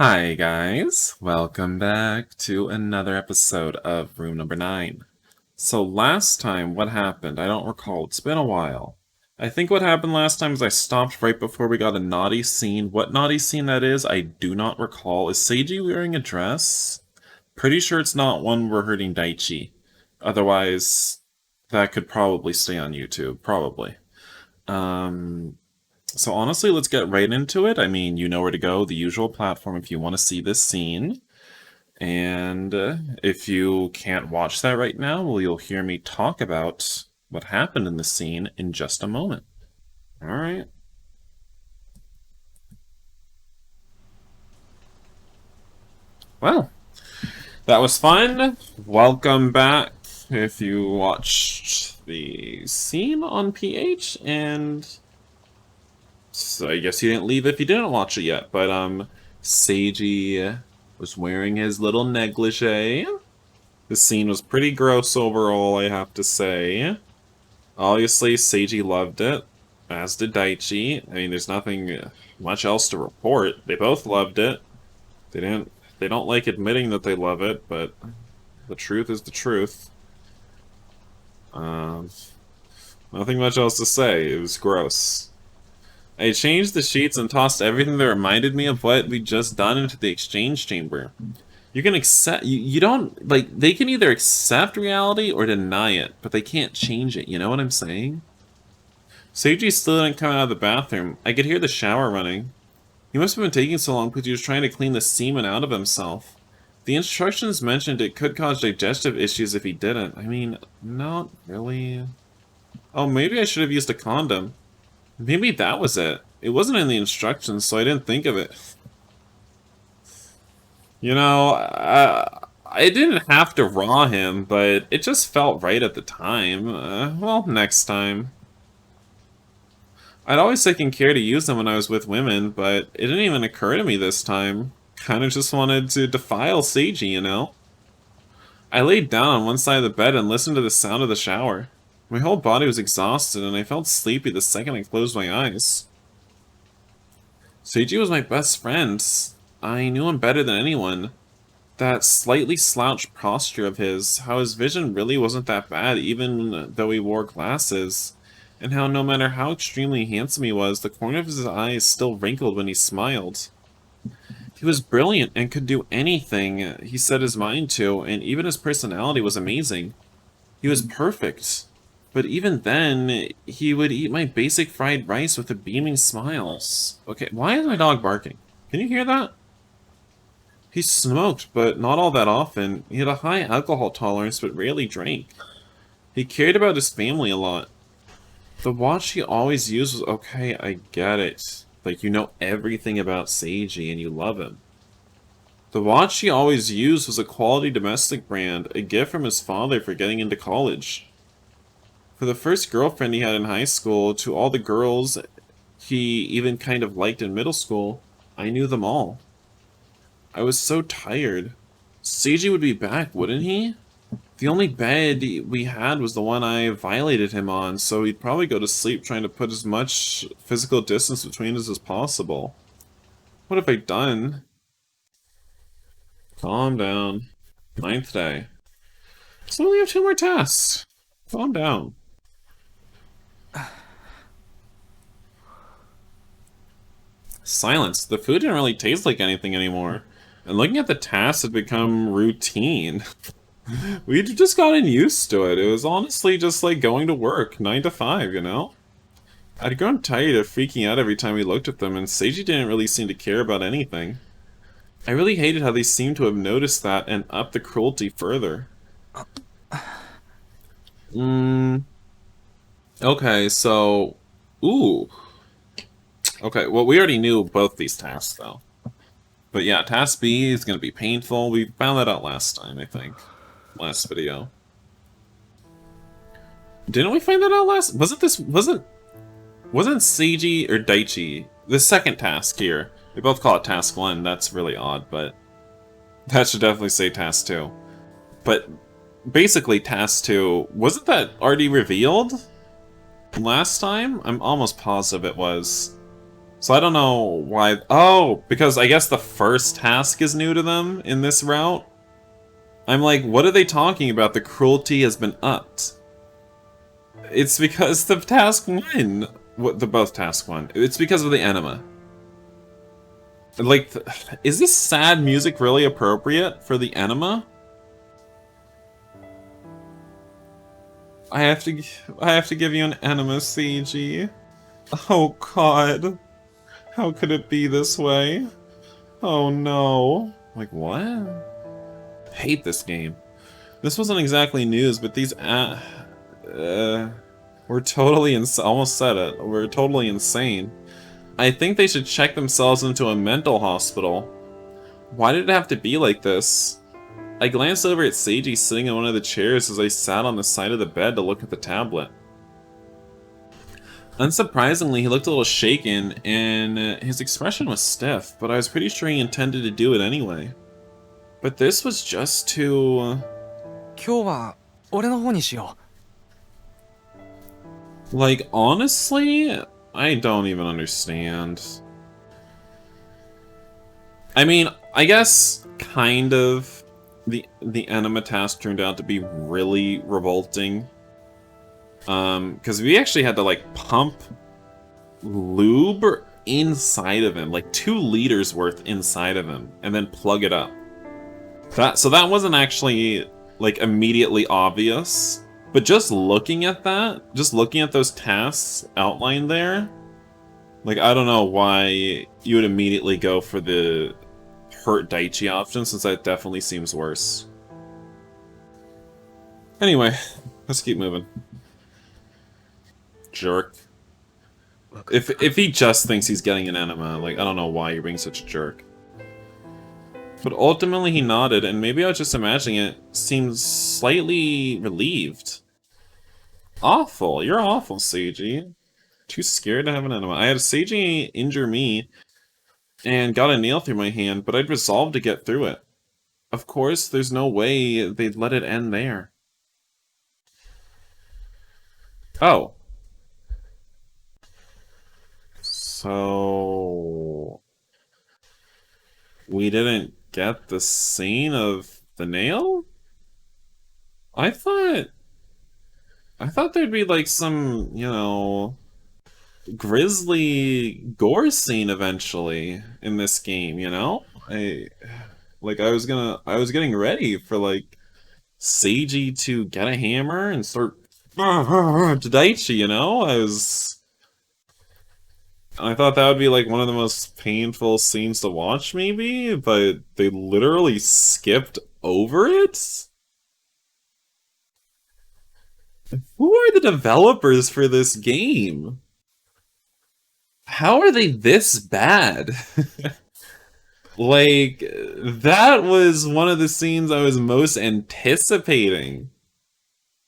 Hi guys, welcome back to another episode of Room Number 9. So last time, what happened? I don't recall, it's been a while. I think what happened last time is I stopped right before we got a naughty scene. What naughty scene that is, I do not recall. Is Seiji wearing a dress? Pretty sure it's not one we're hurting Daichi. Otherwise, that could probably stay on YouTube, probably. Um, so honestly, let's get right into it. I mean, you know where to go, the usual platform if you want to see this scene. And if you can't watch that right now, well, you'll hear me talk about what happened in the scene in just a moment. Alright. Well, that was fun. Welcome back if you watched the scene on PH, and so I guess you didn't leave if you didn't watch it yet, but Seiji was wearing his little negligee. The scene was pretty gross overall, I have to say. Obviously, Seiji loved it, as did Daichi. I mean, there's nothing much else to report. They both loved it. They don't like admitting that they love it, but the truth is the truth. Um, Nothing much else to say. It was gross. I changed the sheets and tossed everything that reminded me of what we'd just done into the exchange chamber. You can accept, you don't, like, they can either accept reality or deny it, but they can't change it, you know what I'm saying? Seiji still didn't come out of the bathroom. I could hear the shower running. He must have been taking so long because he was trying to clean the semen out of himself. The instructions mentioned it could cause digestive issues if he didn't. I mean, not really. Oh, maybe I should have used a condom. Maybe that was it. It wasn't in the instructions, so I didn't think of it. You know, I didn't have to raw him, but it just felt right at the time. Well, next time. I'd always taken care to use them when I was with women, but it didn't even occur to me this time. Kinda just wanted to defile Seiji, you know? I laid down on one side of the bed and listened to the sound of the shower. My whole body was exhausted, and I felt sleepy the second I closed my eyes. Seiji was my best friend. I knew him better than anyone. That slightly slouched posture of his, how his vision really wasn't that bad even though he wore glasses, and how no matter how extremely handsome he was, the corner of his eyes still wrinkled when he smiled. He was brilliant and could do anything he set his mind to, and even his personality was amazing. He was perfect. But even then, he would eat my basic fried rice with a beaming smile. Okay, why is my dog barking? Can you hear that? He smoked, but not all that often. He had a high alcohol tolerance, but rarely drank. He cared about his family a lot. The watch he always used was okay, I get it. Like, you know everything about Seiji and you love him. The watch he always used was a quality domestic brand, a gift from his father for getting into college. For the first girlfriend he had in high school, to all the girls he even kind of liked in middle school, I knew them all. I was so tired. Seiji would be back, wouldn't he? The only bed we had was the one I violated him on, so he'd probably go to sleep trying to put as much physical distance between us as possible. What have I done? Calm down. Ninth day. So we only have 2 more tasks. Calm down. Silence. The food didn't really taste like anything anymore. And looking at the tasks had become routine. We'd just gotten used to it. It was honestly just like going to work, 9 to 5, you know? I'd grown tired of freaking out every time we looked at them, and Seiji didn't really seem to care about anything. I really hated how they seemed to have noticed that and upped the cruelty further. Okay, so... Ooh. Okay, well, we already knew both these tasks, though. But yeah, task B is going to be painful. We found that out last time, I think. Last video. Didn't we find that out last? Wasn't Seiji or Daichi the second task here? They both call it task 1. That's really odd, but that should definitely say task 2. But basically, task 2, wasn't that already revealed last time? I'm almost positive it was. So I don't know why... Oh, because I guess the first task is new to them in this route? I'm like, what are they talking about? The cruelty has been upped. It's because the task 1... What, the both task 1. It's because of the enema. Like, is this sad music really appropriate for the enema? I have to give you an enema, CG. Oh god. How could it be this way? Oh no. Like, what? I hate this game. This wasn't exactly news, but these we're totally almost said it. We're totally insane. I think they should check themselves into a mental hospital. Why did it have to be like this? I glanced over at Seiji sitting in one of the chairs as I sat on the side of the bed to look at the tablet. Unsurprisingly, he looked a little shaken, and his expression was stiff, but I was pretty sure he intended to do it anyway. But this was just to... Like, honestly, I don't even understand. I mean, I guess, kind of, the enema task turned out to be really revolting. Because we actually had to, like, pump lube inside of him, like 2 liters worth inside of him, and then plug it up. So that wasn't actually, like, immediately obvious, but just looking at that, just looking at those tasks outlined there, like, I don't know why you would immediately go for the hurt Daichi option, since that definitely seems worse. Anyway, let's keep moving. Jerk. If he just thinks he's getting an enema, like, I don't know why you're being such a jerk. But ultimately he nodded, and maybe I was just imagining it, seems slightly relieved. Awful. You're awful, Seiji. Too scared to have an enema. I had Seiji injure me, and got a nail through my hand, but I'd resolved to get through it. Of course, there's no way they'd let it end there. Oh. So... we didn't get the scene of the nail? I thought there'd be like some, you know, grisly gore scene eventually in this game, you know? I was getting ready for like Seiji to get a hammer and start to Daichi, you know? I thought that would be like one of the most painful scenes to watch, maybe, but they literally skipped over it? Who are the developers for this game? How are they this bad? Like, that was one of the scenes I was most anticipating.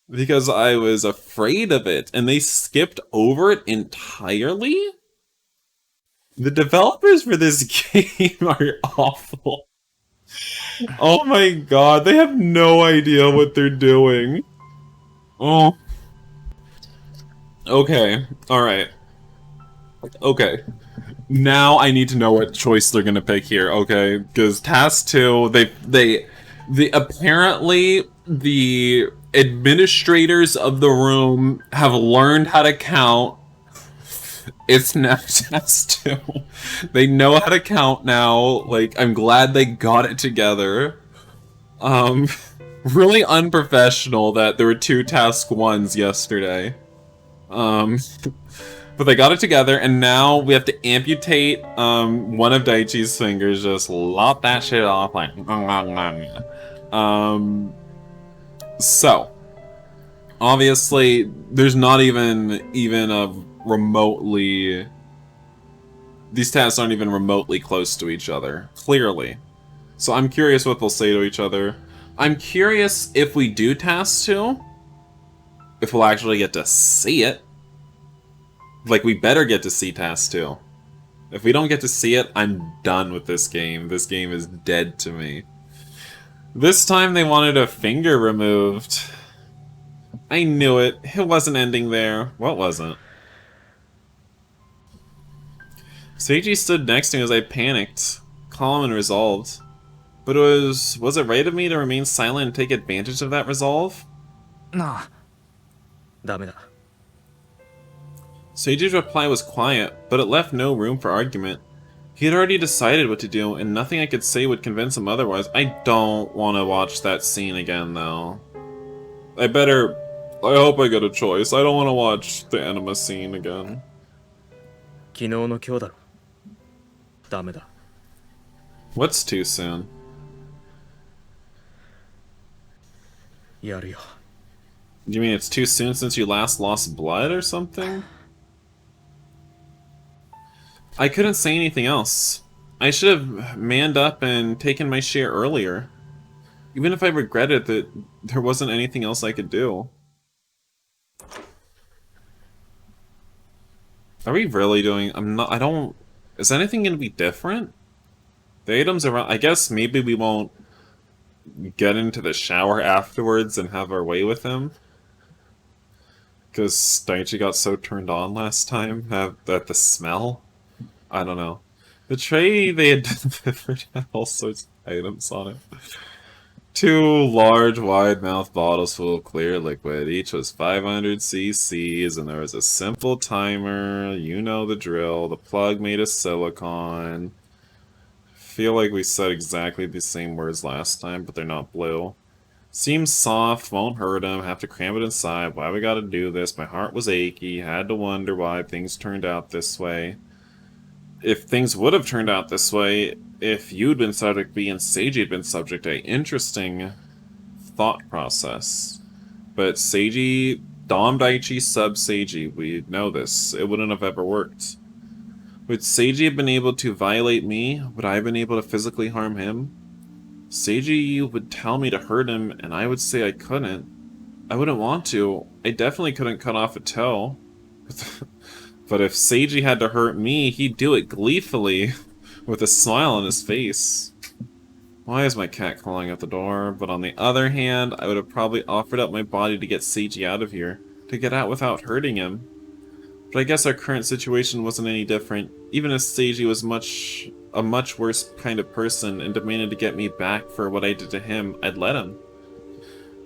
Because I was afraid of it, and they skipped over it entirely? The developers for this game are awful. Oh my god, they have no idea what they're doing. Oh. Okay, alright. Okay. Now I need to know what choice they're gonna pick here, okay? Because Task 2, they apparently the administrators of the room have learned how to count. It's now Task 2. They know how to count now. Like, I'm glad they got it together. Really unprofessional that there were 2 Task 1s yesterday. But they got it together, and now we have to amputate one of Daichi's fingers, just lop that shit off, like, so, obviously, there's not even a remotely, these tasks aren't even remotely close to each other, clearly. So I'm curious what they'll say to each other. I'm curious if we do Task 2, if we'll actually get to see it. Like, we better get to see Task 2. If we don't get to see it, I'm done with this game. This game is dead to me. This time they wanted a finger removed. I knew it. It wasn't ending there. What wasn't? Seiji stood next to me as I panicked, calm and resolved. But was it right of me to remain silent and take advantage of that resolve? なあ、ダメだ。Seiji's reply was quiet, but it left no room for argument. He had already decided what to do, and nothing I could say would convince him otherwise. I don't want to watch that scene again, though. I hope I get a choice. I don't want to watch the enema scene again. 昨日の今日だろ。ダメだ。What's too soon? やるよ。Do you mean it's too soon since you last lost blood or something? I couldn't say anything else. I should have manned up and taken my share earlier. Even if I regretted that there wasn't anything else I could do. Are we really doing... Is anything gonna be different? The items around... I guess maybe we won't get into the shower afterwards and have our way with him. Because Daichi got so turned on last time at the smell. I don't know. The tray they had delivered had all sorts of items on it. 2 large, wide-mouthed bottles full of clear liquid. Each was 500 cc's, and there was a simple timer. You know the drill. The plug made of silicone. Feel like we said exactly the same words last time, but they're not blue. Seems soft, won't hurt him, have to cram it inside. Why we gotta do this? My heart was achy, had to wonder why things turned out this way. If things would have turned out this way, if you'd been subject B and Seiji had been subject A, interesting thought process. But Seiji, Dom Daichi sub Seiji, we know this. It wouldn't have ever worked. Would Seiji have been able to violate me? Would I have been able to physically harm him? Seiji would tell me to hurt him, and I would say I couldn't. I wouldn't want to. I definitely couldn't cut off a toe. But if Seiji had to hurt me, he'd do it gleefully, with a smile on his face. Why is my cat clawing at the door? But on the other hand, I would have probably offered up my body to get Seiji out of here, to get out without hurting him. But I guess our current situation wasn't any different. Even if Seiji was a much worse kind of person and demanded to get me back for what I did to him, I'd let him.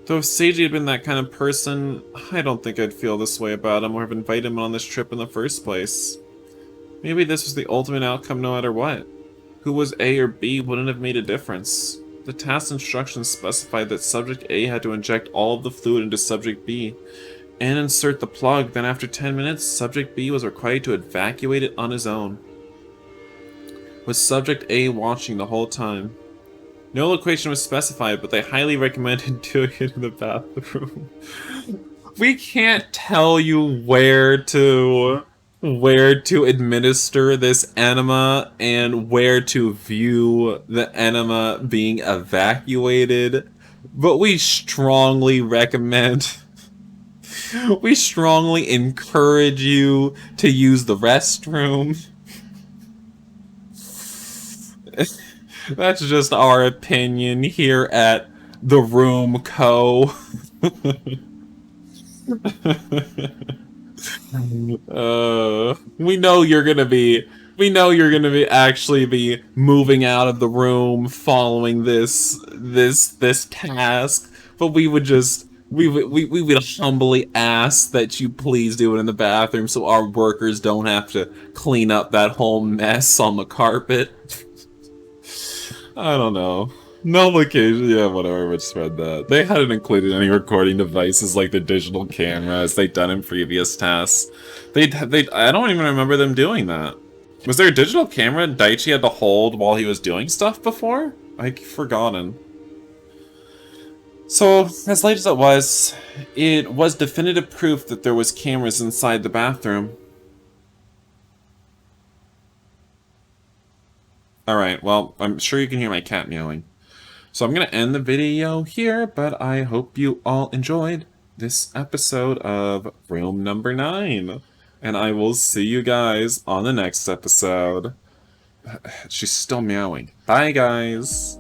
Though if Seiji had been that kind of person, I don't think I'd feel this way about him or have invited him on this trip in the first place. Maybe this was the ultimate outcome no matter what. Who was A or B wouldn't have made a difference. The task instructions specified that Subject A had to inject all of the fluid into Subject B, and insert the plug, then after 10 minutes, Subject B was required to evacuate it on his own. With Subject A watching the whole time. No location was specified, but they highly recommended doing it in the bathroom. We can't tell you where to administer this enema and where to view the enema being evacuated, but we strongly recommend, we strongly encourage you to use the restroom. That's just our opinion here at The Room Co. We know you're gonna be actually be moving out of the room following this task, but we would humbly ask that you please do it in the bathroom so our workers don't have to clean up that whole mess on the carpet. I don't know. No location, yeah, whatever, we just read that. They hadn't included any recording devices like the digital cameras they'd done in previous tasks. I don't even remember them doing that. Was there a digital camera Daichi had to hold while he was doing stuff before? I've forgotten. So, as late as it was definitive proof that there was cameras inside the bathroom. Alright, well, I'm sure you can hear my cat meowing. So I'm going to end the video here, but I hope you all enjoyed this episode of Room Number 9. And I will see you guys on the next episode. She's still meowing. Bye, guys!